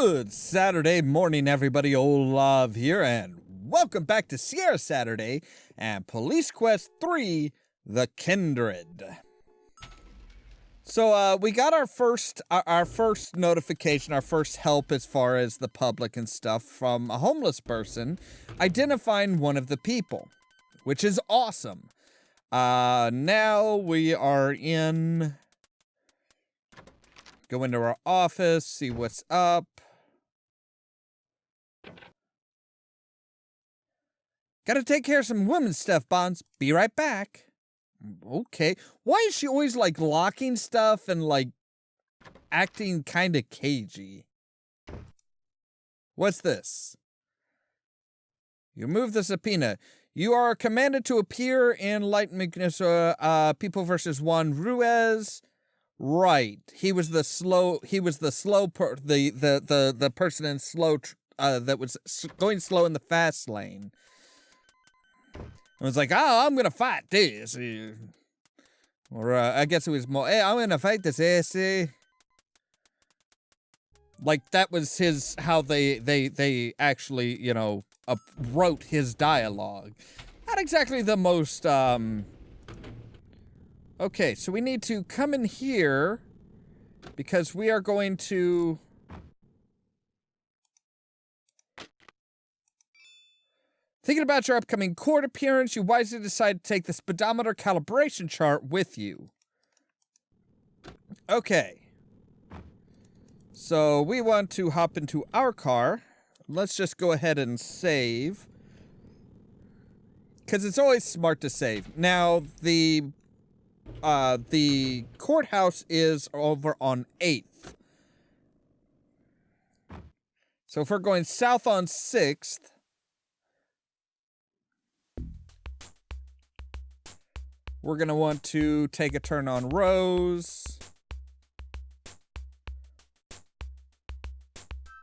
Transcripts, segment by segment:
Good Saturday morning, everybody. Ollamh here, and welcome back to Sierra Saturday and Police Quest 3, The Kindred. So, we got our first notification, our first help as far as the public and stuff from a homeless person identifying one of the people, which is awesome. Now we are go into our office, see what's up. Gotta take care of some women's stuff, Bonds. Be right back. Okay. Why is she always, like, locking stuff and, like, acting kinda cagey? What's this? You move the subpoena. You are commanded to appear in Light People versus Juan Ruiz. Right. He was the person in slow, that was going slow in the fast lane. I was like, oh, I'm gonna fight this. Or, I guess it was more, hey, I'm gonna fight this AC. Like, that was how they actually, you know, wrote his dialogue. Not exactly the most, Okay, so we need to come in here because we are going to... Thinking about your upcoming court appearance, you wisely decide to take the speedometer calibration chart with you. Okay. So we want to hop into our car. Let's just go ahead and save. Because it's always smart to save. Now, the courthouse is over on 8th. So if we're going south on 6th, we're going to want to take a turn on Rose.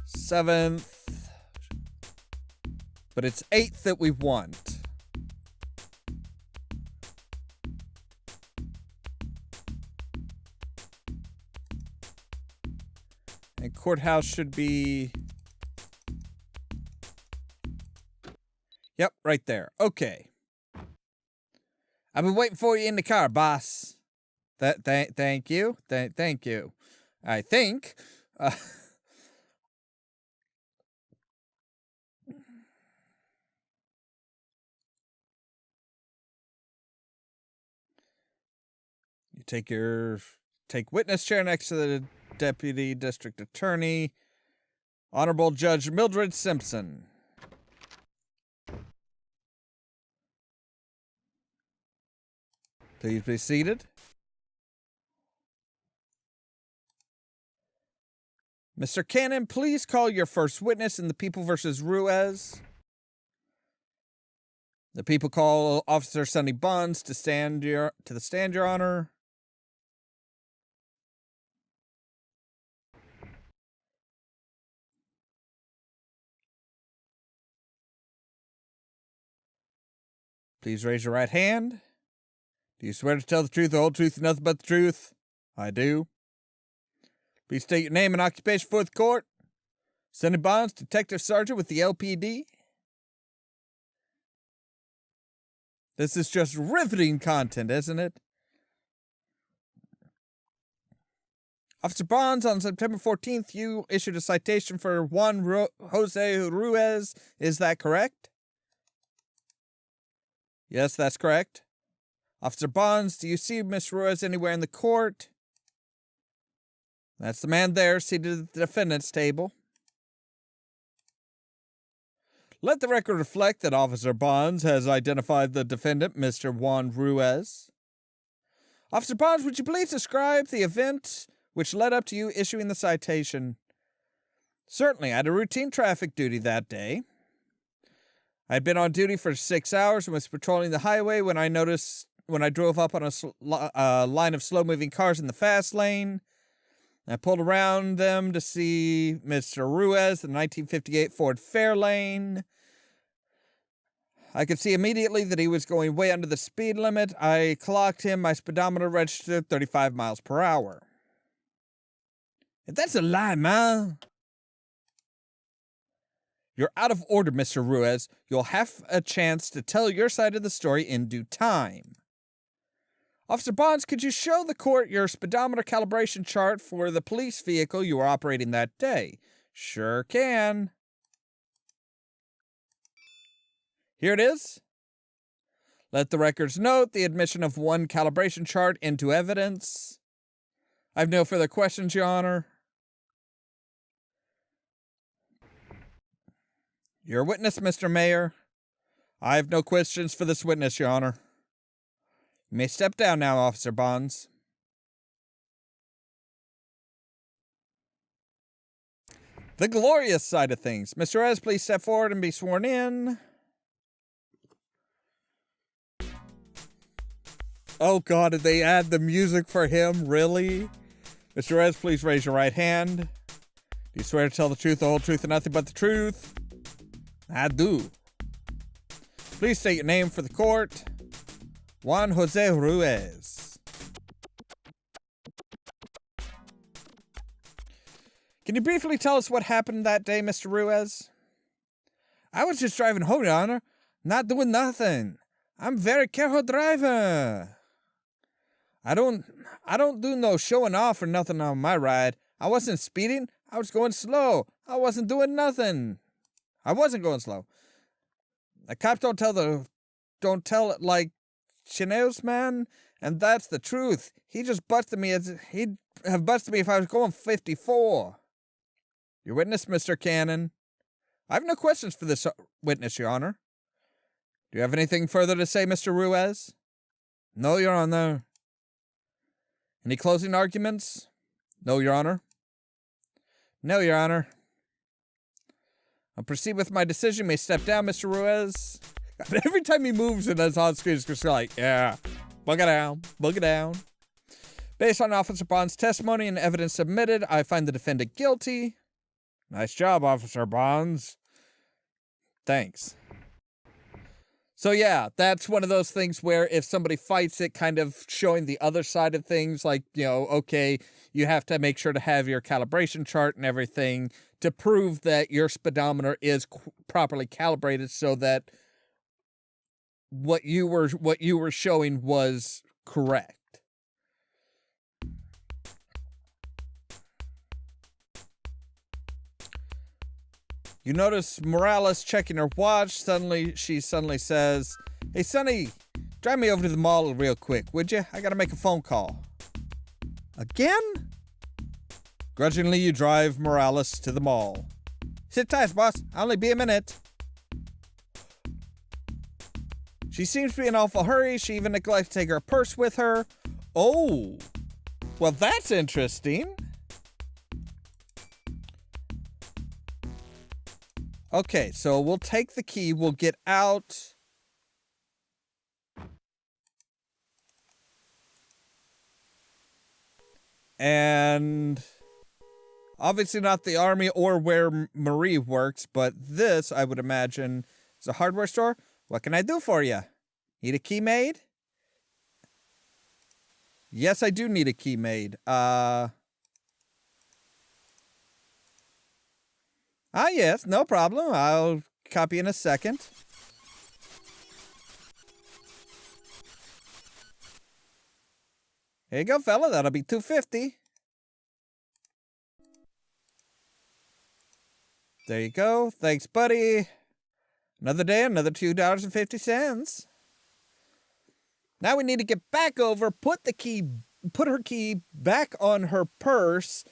7th. But it's 8th that we want. And courthouse should be... Yep, right there. Okay. I've been waiting for you in the car, boss. Thank you. Thank you. I think. You take witness chair next to the Deputy District Attorney, Honorable Judge Mildred Simpson. Please be seated. Mr. Cannon, please call your first witness in the People versus Ruiz. The People call Officer Sonny Bonds to the stand, Your Honor. Please raise your right hand. Do you swear to tell the truth, the whole truth, and nothing but the truth? I do. Please state your name and occupation for the court. Sonny Bonds, Detective Sergeant with the LPD. This is just riveting content, isn't it? Officer Bonds, on September 14th, you issued a citation for Juan Jose Ruiz. Is that correct? Yes, that's correct. Officer Bonds, do you see Miss Ruiz anywhere in the court? That's the man there, seated at the defendant's table. Let the record reflect that Officer Bonds has identified the defendant, Mr. Juan Ruiz. Officer Bonds, would you please describe the event which led up to you issuing the citation? Certainly, I had a routine traffic duty that day. I had been on duty for 6 hours and was patrolling the highway when I drove up on a line of slow-moving cars in the fast lane. I pulled around them to see Mr. Ruiz, the 1958 Ford Fairlane. I could see immediately that he was going way under the speed limit. I clocked him. My speedometer registered 35 miles per hour. If that's a lie, ma. You're out of order, Mr. Ruiz. You'll have a chance to tell your side of the story in due time. Officer Bonds, could you show the court your speedometer calibration chart for the police vehicle you were operating that day? Sure can. Here it is. Let the records note the admission of one calibration chart into evidence. I have no further questions, Your Honor. You're a witness, Mr. Mayor. I have no questions for this witness, Your Honor. You may step down now, Officer Bonds. The glorious side of things. Mr. Ruiz, please step forward and be sworn in. Oh God, did they add the music for him? Really? Mr. Ruiz, please raise your right hand. Do you swear to tell the truth, the whole truth, and nothing but the truth? I do. Please state your name for the court. Juan Jose Ruiz. Can you briefly tell us what happened that day, Mr. Ruiz? I was just driving home, Your Honor. Not doing nothing. I'm a very careful driver. I don't do no showing off or nothing on my ride. I wasn't speeding. I was going slow. I wasn't doing nothing. I wasn't going slow. The cops don't tell it like Chanel's, man, and that's the truth. He just busted me he'd have busted me if I was going 54. Your witness, Mr. Cannon. I have no questions for this witness, Your Honor. Do you have anything further to say, Mr. Ruiz? No, Your Honor. Any closing arguments? No, Your Honor. No, Your Honor. I'll proceed with my decision. You may step down, Mr. Ruiz. Every time he moves and it's on screen, it's just like, yeah, bug it down. Based on Officer Bond's testimony and evidence submitted, I find the defendant guilty. Nice job, Officer Bonds. Thanks. So yeah, that's one of those things where if somebody fights it, kind of showing the other side of things, like, you know, okay, you have to make sure to have your calibration chart and everything to prove that your speedometer is properly calibrated so that what you were showing was correct. You notice Morales checking her watch. She suddenly says, "Hey, Sonny, drive me over to the mall real quick, would you? I gotta make a phone call." Again? Grudgingly, you drive Morales to the mall. Sit tight, boss. I'll only be a minute. She seems to be in an awful hurry. She even neglects to take her purse with her. Oh, well, that's interesting. Okay, so we'll take the key, we'll get out. And obviously not the army or where Marie works, but this, I would imagine, is a hardware store. What can I do for you? Need a key made? Yes, I do need a key made. Yes, no problem. I'll copy in a second. Here you go, fella. That'll be $2.50. There you go. Thanks, buddy. Another day, another $2.50. Now we need to get back over, put her key back on her purse.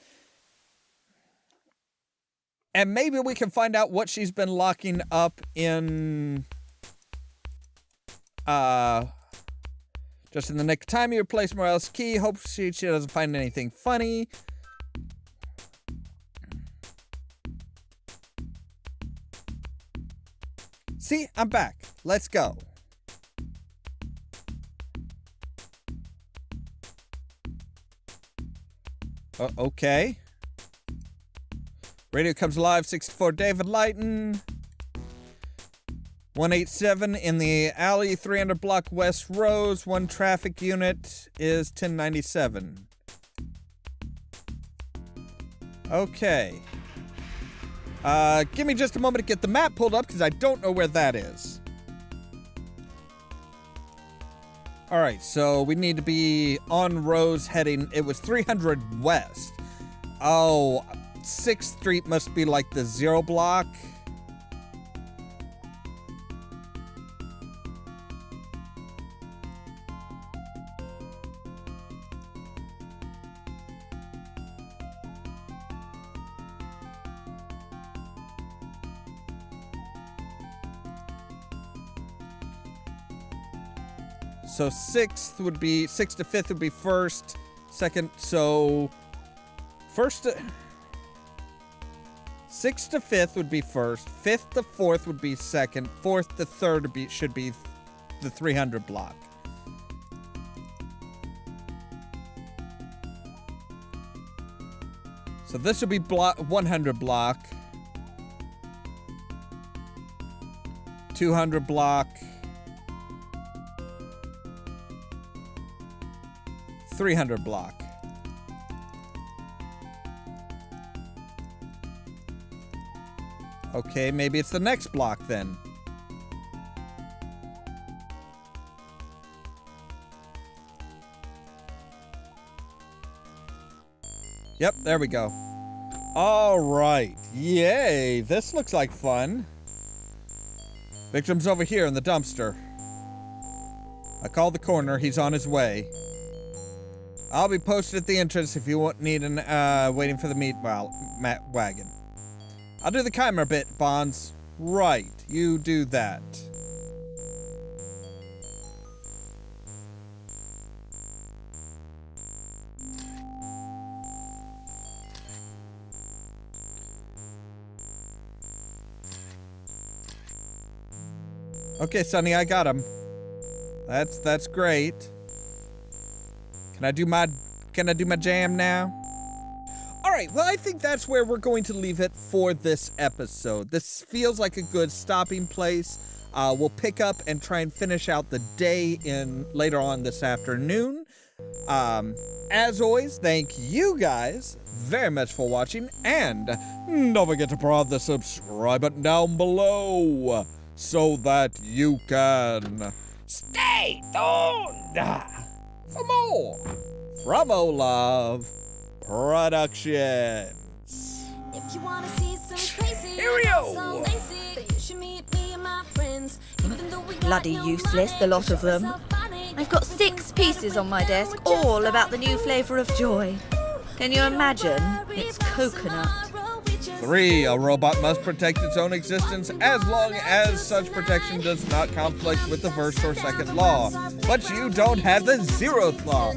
And maybe we can find out what she's been locking up in, just in the nick of time. You replace Morales' key. Hope she doesn't find anything funny. See, I'm back. Let's go. Okay. Radio comes live, 64 David Lighton. 187 in the alley, 300 block West Rose. One traffic unit is 1097. Okay. Give me just a moment to get the map pulled up because I don't know where that is. Alright, so we need to be on Rose heading. It was 300 west. Oh, 6th Street must be like the 0 block. So 6th to 5th would be 1st, 2nd, so 6th to 5th would be 1st, 5th to 4th would be 2nd, 4th to 3rd should be the 300 block. So this would be 100 block, 200 block, 300 block. Okay, maybe it's the next block then. Yep, there we go. All right. Yay, this looks like fun. Victim's over here in the dumpster. I called the coroner. He's on his way. I'll be posted at the entrance if you need waiting for the meat wagon. I'll do the camera bit, Bonds. Right, you do that. Okay, Sonny, I got him. That's great. Can I do my jam now? Alright, well I think that's where we're going to leave it for this episode. This feels like a good stopping place. We'll pick up and try and finish out the day later on this afternoon. As always, thank you guys very much for watching, and don't forget to prod the subscribe button down below so that you can stay tuned for more from Ollamh Productions. If you wanna see some crazy, Cheerio! so lazy, then you should meet me and my friends. Even though we Bloody useless, the lot of them. I've got 6 pieces on my desk, all about the new flavour of joy. Can you imagine? It's coconut. 3. A robot must protect its own existence as long as such protection does not conflict with the first or second law. But you don't have the 0th law.